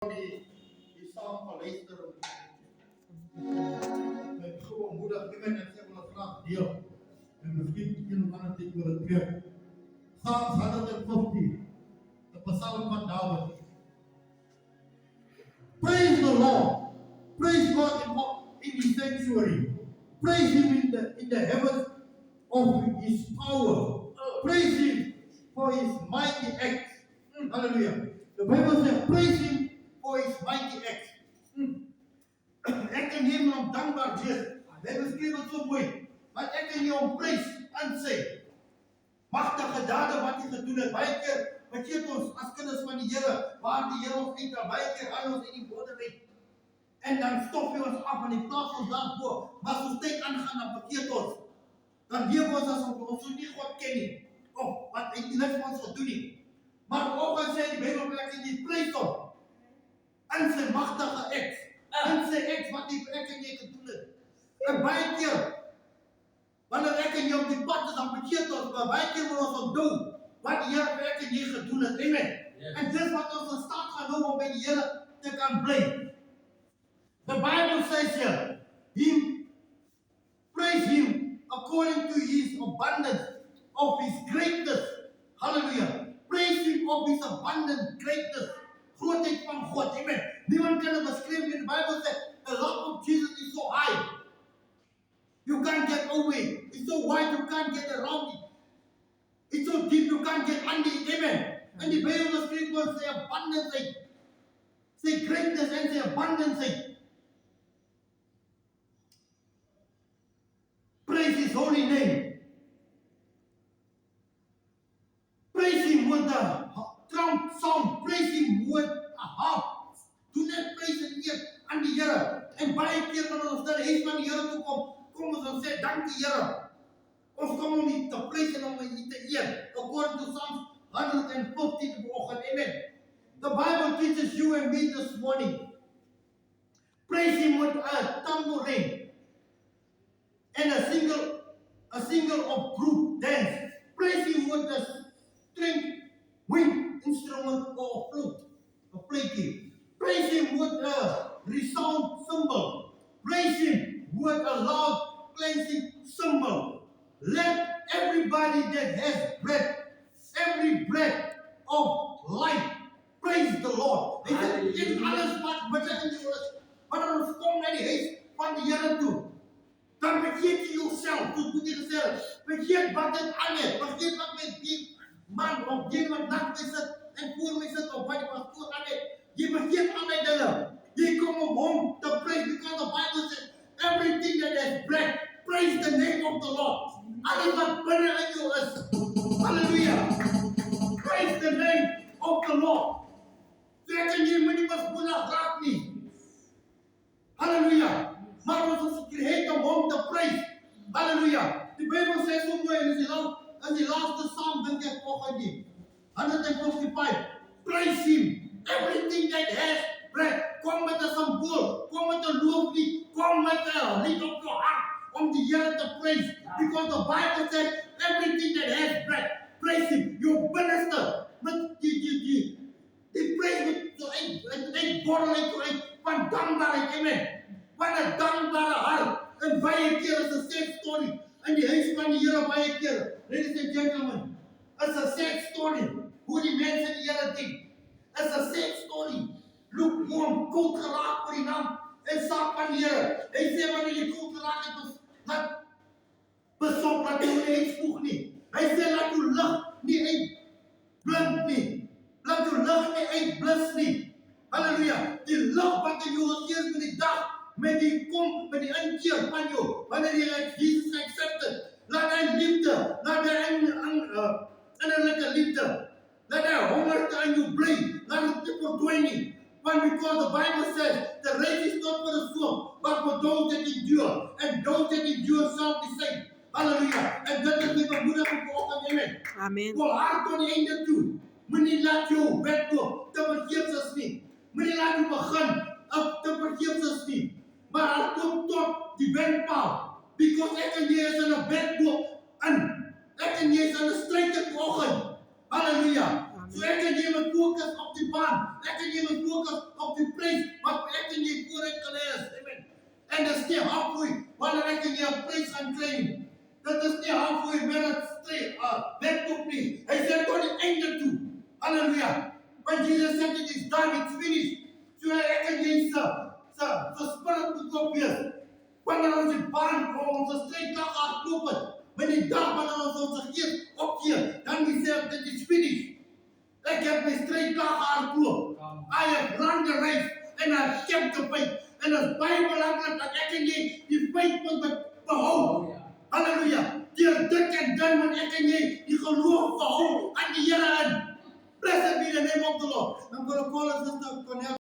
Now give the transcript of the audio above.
die saam gaan luister. Met gewoon moedig iemand en sê wil graag deel. En miskien een of ander ding wil preek. Psalms 150, the Psalm van David. Praise the Lord. Praise God in His sanctuary. Praise Him in the heavens of His power. Praise Him for His mighty acts. Hallelujah. The Bible says, praise Him for His mighty acts. Ek kan nie meer dankbaar wees. Hy beskryf dit so mooi. Maar ek kan nie hom prys en sê magtige dade wat hy gedoen het. Baie keer vergeet ons as kinders van die Here waar die Here ons uithaal. Baie keer al ons in die bodem. En dan stop hy ons af en die plaas ons daarvoor. Maar as ons tyd aangaan dan vergeet ons. Dan leef ons as ons nie God ken nie. Of wat hy niks van ons gedoen nie. Maar ook al sê die Bybel ek en jy prys hom in sy magtige acts. En sê ek wat ek en jy gedoen het. En baie keer, wanneer ek en jy op die pad is, dan vergeet ons, maar baie keer moet ons onthou wat die Here vir ek en jy gedoen het. Amen. Yes. En dis wat ons in staat gaan hou om by die Here te kan bly. The Bible says here, praise Him according to His abundance of His greatness. Hallelujah. Praise Him of His abundant greatness. Grootheid van God. Amen. Niemand kan het beskryf nie. The Bible says the love of Jesus is so high. You can't get over it. It's so wide you can't get around it. It's so deep you can't get under it. Amen. And the Bible beskryf word sy abundance. Sy greatness and sy abundance. Praise His holy name. Praise Him with the trump sound. Praise Him with a harp. Do not praise en eer aan die Here. En baie keer wanneer ons na die huis van die Here toe kom ons dan sê dankie Here. Ons kom om U te prys en om U te eer. According to Psalms 150 vanoggend. Amen. The Bible teaches you and me this morning. Praise Him with a tambourine and a single of group dance. Praise Him with a string, wind instrument or a flute, a plate. Praise Him with a resound cymbal. Praise Him with a loud cleansing cymbal. Let everybody that has breath, every breath of life, praise the Lord. Hy sê, dit alles wat binne in jou is, wanneer ons kom na die huis van die Here toe, dan vergeet jy jouself, soos moet jy gesê, vergeet wat dit aan het, vergeet wat met die man of die wat nacht my sit en voor my sit of wat die pastoor aan het. Jy vergeet al die dinge. Jy kom om hom te praise because the Bible says everything that has breath, praise the name of the Lord. Alles wat binne in jou is. Hallelujah. Praise the name of the Lord. So ek en jy moet nie misboelig raak nie. Hallelujah. Maar ons is gecreëerd om hom te praise. Hallelujah. Die Bybel sê so mooi in die laaste Psalm dink ek vanoggend nie. 155. Praise Him. Everything that has breath. Kom met 'n simbool, kom met 'n looflied, kom met 'n lied op jou hart om die Here te praise. Because the Bible says everything that has breath, praise Him. Jou binneste met die praise met so een borrel uit jou uit van dankbaarheid. Amen. Wat 'n dankbare hart. En baie keer is 'n sad story in die huis van die Here baie keer. Ladies and gentlemen, it's a sad story hoe die mense die Here dien. It's a sad story. Look, hom koud geraak vir die naam en saak van die Here. Hy sê wanneer jy koud geraak het, laat besop dat jy nie uitspoeg nie. Hy sê laat jou lig nie uitblind nie. Laat jou lig nie uitblus nie. Halleluja. Die lig wat in jou gees met die dag, met die inkeer van jou, wanneer jy Jesus accept het, laat hy liefde, laat hy innerlijke liefde, laat hy hongerte aan jou bly, laat het nie verdwyn nie. But because the Bible says the race is not for the swift, but for those that endure, and those that endure shall be saved. Hallelujah. En dit is my bemoediging vanoggend. Amen. Amen. Volhard tot die einde toe. Moenie laat jou wedloop te vergeefs is nie. Moenie laat jou begin te vergeefs is nie. Maar hardloop tot die wendpaal. Because ek en jy is in 'n wedloop in. Ek en jy is in 'n stryd vanoggend. Hallelujah. So ek en jy moet fokus op die baan. Ek en jy moet fokus op die prys wat ek en jy vooruit kan hê. Amen. En dit is nie halfway wanneer ek en jy 'n prys gaan kry. Dit is nie halfway met dit straight wegkoop nie. Hy sê tot die einde toe. Halleluja. When Jesus said it is done, it's finished. So ek en jy se spirit moet op wees. Wanneer ons die baan kom, ons straight dag hardloop het. Met die dag wanneer ons ons gees opgee, dan we say that it is finished. Ek heb my stryd klaar hardloop. I have run the race and I have kept the faith. En dit is baie belangrik dat ek en jy die faith moet behou. Halleluja. Deur dik en dun moet ek en jy die geloof behou aan die Here in. Blessed be the name of the Lord. I'm going to call us Sister Cornell.